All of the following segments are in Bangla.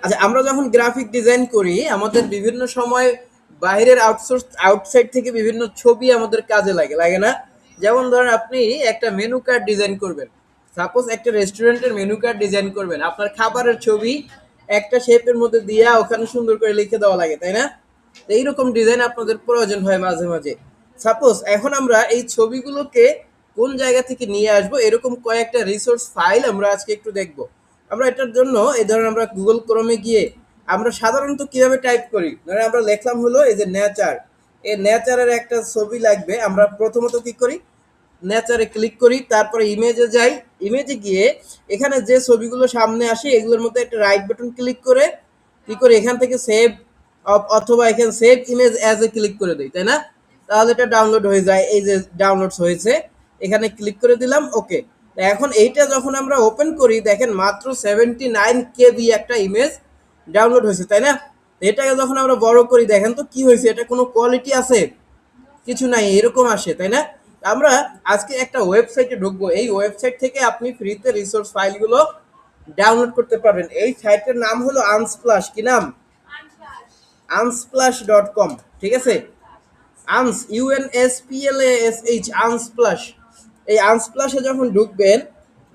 আচ্ছা, আমরা যখন গ্রাফিক ডিজাইন করি আমাদের বিভিন্ন সময় বাইরের আউটসাইড থেকে বিভিন্ন ছবি আমাদের কাজে লাগে, লাগে না? যেমন ধরেন আপনি একটা মেনু কার্ড ডিজাইন করবেন, সাপোজ একটা রেস্টুরেন্টের মেনু কার্ড ডিজাইন করবেন, আপনার খাবারের ছবি একটা শেপের মধ্যে দিয়া ওখানে সুন্দর করে লিখে দেওয়া লাগে, তাই না? তো এইরকম ডিজাইন আপনাদের প্রয়োজন হয় মাঝে মাঝে। সাপোজ এখন আমরা এই ছবিগুলোকে কোন জায়গা থেকে নিয়ে আসবো এরকম কয়েকটা রিসোর্স ফাইল আমরা আজকে একটু দেখব। আমরা এটার জন্য এই ধরেন আমরা গুগল ক্রোমে গিয়ে আমরা সাধারণত কিভাবে টাইপ করি, ধরেন আমরা লিখলাম হলো এই যে নেচার, এই নেচারের একটা ছবি লাগবে। আমরা প্রথমত কি করি, নেচারে ক্লিক করি, তারপরে ইমেজে যাই, ইমেজে গিয়ে এখানে যে ছবিগুলো সামনে আসে এগুলোর মধ্যে একটা রাইট বাটন ক্লিক করে কি করে এখান থেকে সেভ অথবা এখানে save image as a click করে দিই, তাই না? তাহলে এটা ডাউনলোড হয়ে যায়, এই যে ডাউনলোডস হয়েছে, এখানে ক্লিক করে দিলাম, ওকে। এখন এইটা যখন আমরা ওপেন করি দেখেন মাত্র 79 KB একটা ইমেজ ডাউনলোড হয়েছে, তাই না? এটাকে যখন আমরা বড় করি দেখেন তো কি হয়েছে, এটা কোনো কোয়ালিটি আছে? কিছু নাই, এরকম আসে, তাই না? আমরা আজকে একটা ওয়েবসাইটে ঢুকবো, এই ওয়েবসাইট থেকে আপনি ফ্রিতে রিসোর্স ফাইলগুলো ডাউনলোড করতে পারবেন। এই সাইটের নাম হলো আনস্প্লাশ। কি নাম? unsplash.com। ঠিক আছে, UNSPLASH, আনস্প্লাশ। এই আনস্প্লাশে যখন ঢুকবেন,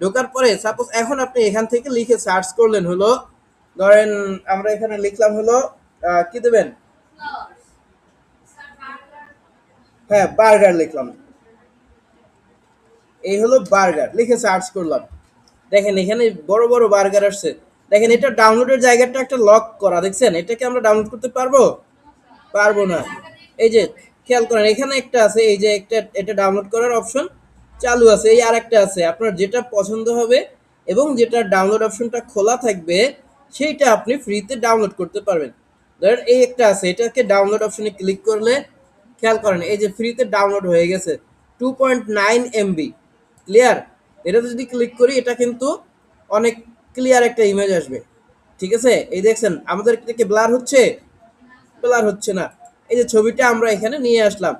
ঢোকার পরে সাপোজ এখন আপনি এখান থেকে লিখে সার্চ করলেন হলো, ধরেন আমরা এখানে লিখলাম হলো কি দেবেন, হ্যাঁ বার্গার লিখলাম, এই হলো বার্গার লিখে সার্চ করলাম। দেখেন এখানে বড় বড় বার্গার আসছে। দেখেন এটা ডাউনলোডের জায়গাটা একটা লক করা, দেখছেন? এটাকে আমরা ডাউনলোড করতে পারবো? পারবো না। এই যে খেয়াল করেন এখানে একটা আছে, এই যে একটা, এটা ডাউনলোড করার অপশন চালু আছে, এই আর একটা আছে। আপনার যেটা পছন্দ হবে এবং যেটা ডাউনলোড অপশনটা খোলা থাকবে সেইটা আপনি ফ্রিতে ডাউনলোড করতে পারবেন। ধরেন এই একটা আছে, এটাকে ডাউনলোড অপশনে ক্লিক করলে খেয়াল করেন এই যে ফ্রিতে ডাউনলোড হয়ে গেছে 2.9 MB। ক্লিয়ার? এটা যদি ক্লিক করি এটা কিন্তু অনেক ক্লিয়ার একটা ইমেজ আসবে। ঠিক আছে, এই দেখছেন আমাদের কি ব্লার হচ্ছে? ব্লার হচ্ছে না। এই যে ছবিটা আমরা এখানে নিয়ে আসলাম।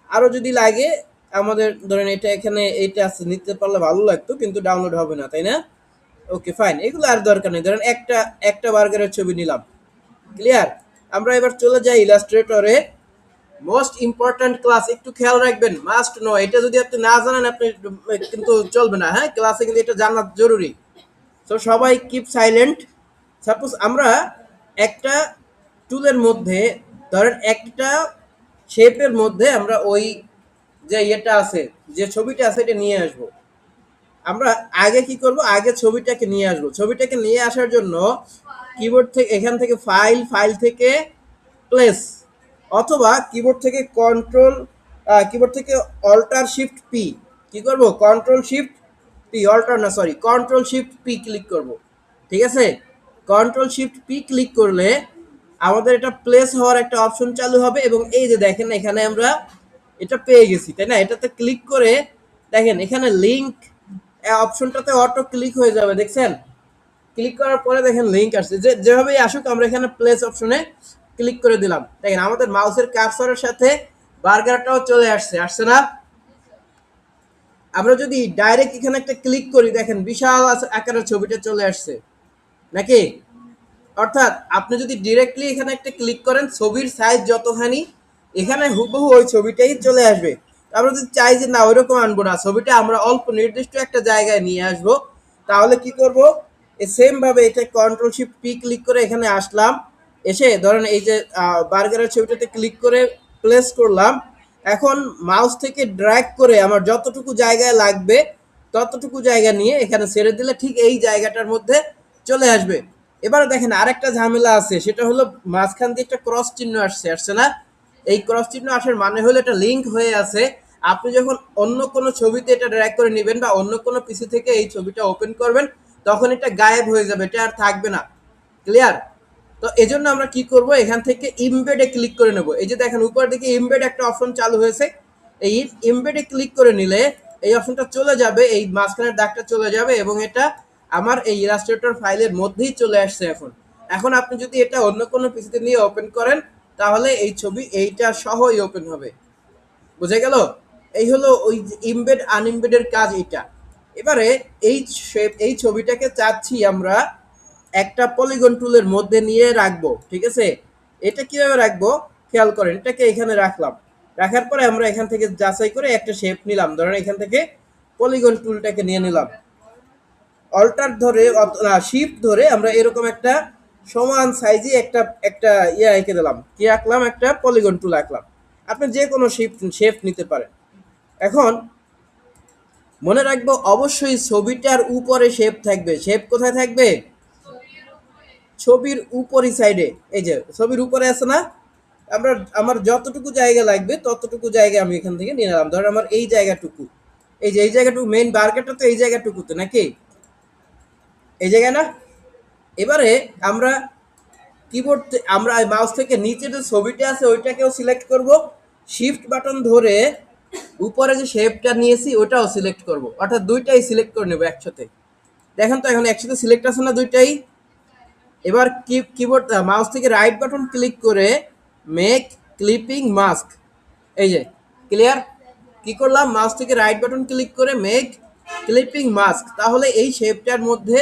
আরো যদি লাগে আমাদের, ধরেন এটা এখানে এইটা আছে, নিতে পারলে ভালো লাগতো কিন্তু ডাউনলোড হবে না, তাই না? ওকে ফাইন, এগুলো আর দরকার নেই। ধরেন একটা একটা বার্গারের ছবি নিলাম। ক্লিয়ার? আমরা এবার চলে যাই ইলাস্ট্রেটরে। মোস্ট ইম্পর্ট্যান্ট ক্লাস, একটু খেয়াল রাখবেন, মাস্ট নো। এটা যদি আপনি না জানেন আপনি কিন্তু চলবে না, হ্যাঁ? ক্লাসে কিন্তু এটা জানা জরুরি। তো সবাই কিপ সাইলেন্ট। সাপোজ আমরা একটা টুলের মধ্যে, ধরেন একটা শেপের মধ্যে আমরা ওই যে ইয়েটা আছে, যে ছবিটা আছে এটা নিয়ে আসব। আমরা আগে কি করব, আগে ছবিটাকে নিয়ে আসব। ছবিটাকে নিয়ে আসার জন্য কিবোর্ড থেকে, এখান থেকে ফাইল, ফাইল থেকে প্লেস, অথবা কিবোর্ড থেকে কন্ট্রোল, কিবোর্ড থেকে অল্টার শিফট পি, কি করব, কন্ট্রোল শিফট পি, অল্টার না sorry, control shift P click করব। ঠিক আছে, কন্ট্রোল শিফট পি ক্লিক করলে আমাদের এটা প্লেস হওয়ার একটা অপশন চালু হবে এবং এই যে দেখেন এখানে আমরা এটা পেয়ে গেছি, তাই না? এটাতে ক্লিক করে দেখেন এখানে লিংক অপশনটাতে অটো ক্লিক হয়ে যাবে, দেখছেন? ক্লিক করার পরে দেখেন লিংক আসছে, যে যেভাবেই আসুক আমরা এখানে প্লেস অপশনে ক্লিক করে দিলাম। দেখেন আমাদের মাউসের কার্সরের সাথে বার্গারটাও চলে আসছে, আসছে না? আমরা যদি ডাইরেক্ট এখানে একটা ক্লিক করি দেখেন বিশাল আকারের ছবিটা চলে আসছে, নাকি? অর্থাৎ আপনি যদি ডিরেক্টলি এখানে একটা ক্লিক করেন ছবির সাইজ যতখানি এখানে হুবহু ওই ছবিটাই চলে আসবে। আমরা যদি চাই যে না ওইরকম আনবো না, ছবিটা আমরা অল্প নির্দিষ্ট একটা জায়গায় নিয়ে আসবো, তাহলে কি করব, এই সেম ভাবে এটা কন্ট্রোল শিফট পি ক্লিক করে এখানে আসলাম, এসে ধরেন এই যে বার্গারের ছবিটাতে ক্লিক করে প্লেস করলাম। এখন মাউস থেকে ড্র্যাগ করে আমার যতটুকু জায়গায় লাগবে ততটুকু জায়গা নিয়ে এখানে ছেড়ে দিলে ঠিক এই জায়গাটার মধ্যে চলে আসবে। এবারে দেখেন আরেকটা ঝামেলা আছে, সেটা হলো মাঝখান দিয়ে একটা ক্রস চিহ্ন আসছে, আসছে না? এই ক্রস চিহ্ন আসার মানে হলো এটা লিংক হয়ে আছে। আপনি যখন অন্য কোনো ছবিতে এটা ড্র্যাগ করে নেবেন বা অন্য কোনো পিসি থেকে এই ছবিটা ওপেন করবেন তখন এটা গায়েব হয়ে যাবে, এটা আর থাকবে না। ক্লিয়ার? তো এজন্য আমরা কি করব, এখান থেকে ইমবেডে ক্লিক করে নেব। এই যে দেখেন উপর দিকে ইমবেড একটা অপশন চালু হয়েছে, এই ইমবেডে ক্লিক করে নিলে এই অপশনটা চলে যাবে, এই মাঝখানের দাগটা চলে যাবে এবং এটা আমার এই ইলাস্ট্রেটর ফাইলের মধ্যেই চলে আসছে। এখন এখন আপনি যদি এটা অন্য কোনো পিসিতে নিয়ে ওপেন করেন তাহলে এই ছবি এইটা সহই ওপেন হবে। বুঝে গেল? এই হলো ওই ইমবেড আনইমবেডের কাজ এটা। এবারে এই এই ছবিটাকে চাচ্ছি আমরা একটা পলিগন টুলের মধ্যে নিয়ে রাখবো, ঠিক আছে? এটা কিভাবে রাখবো খেয়াল করেন, এটাকে এখানে রাখলাম, রাখার পরে আমরা এখান থেকে যাচাই করে একটা শেপ নিলাম, ধরেন এখান থেকে পলিগন টুলটাকে নিয়ে নিলাম, অল্টার ধরে শিফট ধরে আমরা এরকম একটা সমান সাইজে একটা একটা ইয়ে এঁকে দিলাম, কি আঁকলাম, একটা পলিগন টুল আঁকলাম। আপনি যে কোনো শেপ নিতে পারেন। এখন মনে রাখবো অবশ্যই ছবিটার উপরে শেপ থাকবে। শেপ কোথায় থাকবে? ছবির উপরই সাইডে, এই যে ছবির উপরে আছে না, আমরা আমার যতটুকু জায়গা লাগবে ততটুকু জায়গা আমি এখান থেকে নিয়ে নিলাম। ধরেন আমার এই জায়গাটুকু, এই যে এই জায়গাটুকু মেইন বার্গারটা তো এই জায়গাটুকুতে নাকি, এই জায়গায় না। এবারে আমরা কিবোর্ড আমরা মাউস থেকে নিচে যে ছবিটা আছে ওইটাকেও সিলেক্ট করব, শিফট বাটন ধরে উপরে যে শেপটা নিয়েছি ওটাও সিলেক্ট করব, অর্থাৎ দুইটাই সিলেক্ট করে নেব একসাথে। দেখেন তো এখন একসাথে সিলেক্ট আছে না দুইটাই। এবার কিবোর্ড মাউস থেকে রাইট বাটন ক্লিক করে মেক ক্লিপিং মাস্ক, এই যে ক্লিয়ার, কি করলাম, মাউস থেকে রাইট বাটন ক্লিক করে মেক ক্লিপিং মাস্ক, তাহলে এই শেপটার মধ্যে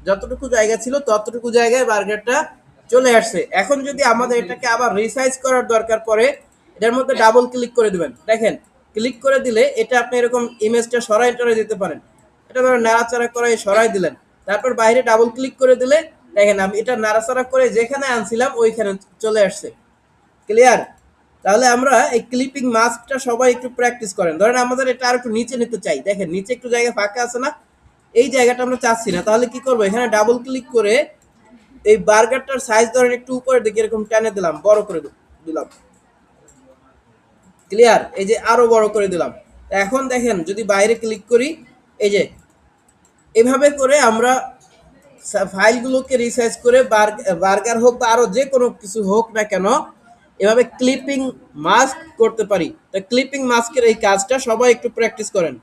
যতটুকু জায়গা ছিল ততটুকু জায়গায় বার্গারটা চলে আসছে। এখন যদি আমাদের এটাকে আবার রিসাইজ করার দরকার পড়ে, এটার মধ্যে ডাবল ক্লিক করে দিবেন, দেখেন ক্লিক করে দিলে এটা আপনি এরকম ইমেজটা সরাই টরাই দিতে পারেন। এটা ধরো নাড়াচাড়া করে সরাই দিলেন, তারপর বাইরে ডাবল ক্লিক করে দিলে দেখেন আমি এটা নাড়াচাড়া করে যেখানে আনছিলাম ওইখানে চলে আসছে। ক্লিয়ার? তাহলে আমরা এই ক্লিপিং মাস্কটা সবাই একটু প্র্যাকটিস করেন। ধরেন আমাদের এটা আর একটু নিচে নিতে চাই, দেখেন নিচে একটু জায়গা ফাঁকা আছে না, এই জায়গাটা আমরা চাচ্ছি না, তাহলে কি করবো, এখানে ডাবল ক্লিক করে এই বার্গারটার সাইজ ধরেন একটু উপরের দিকে এরকম টানে দিলাম, বড় করে দিলাম। ক্লিয়ার? এই যে আরো বড় করে দিলাম। এখন দেখেন যদি বাইরে ক্লিক করি, এই যে এভাবে করে আমরা ফাইলগুলোকে রিসাইজ করে বার্গার হোক বা আরো যে কোনো কিছু হোক না কেন এভাবে ক্লিপিং মাস্ক করতে পারি। তো ক্লিপিং মাস্কের এই কাজটা সবাই একটু প্র্যাকটিস করেন।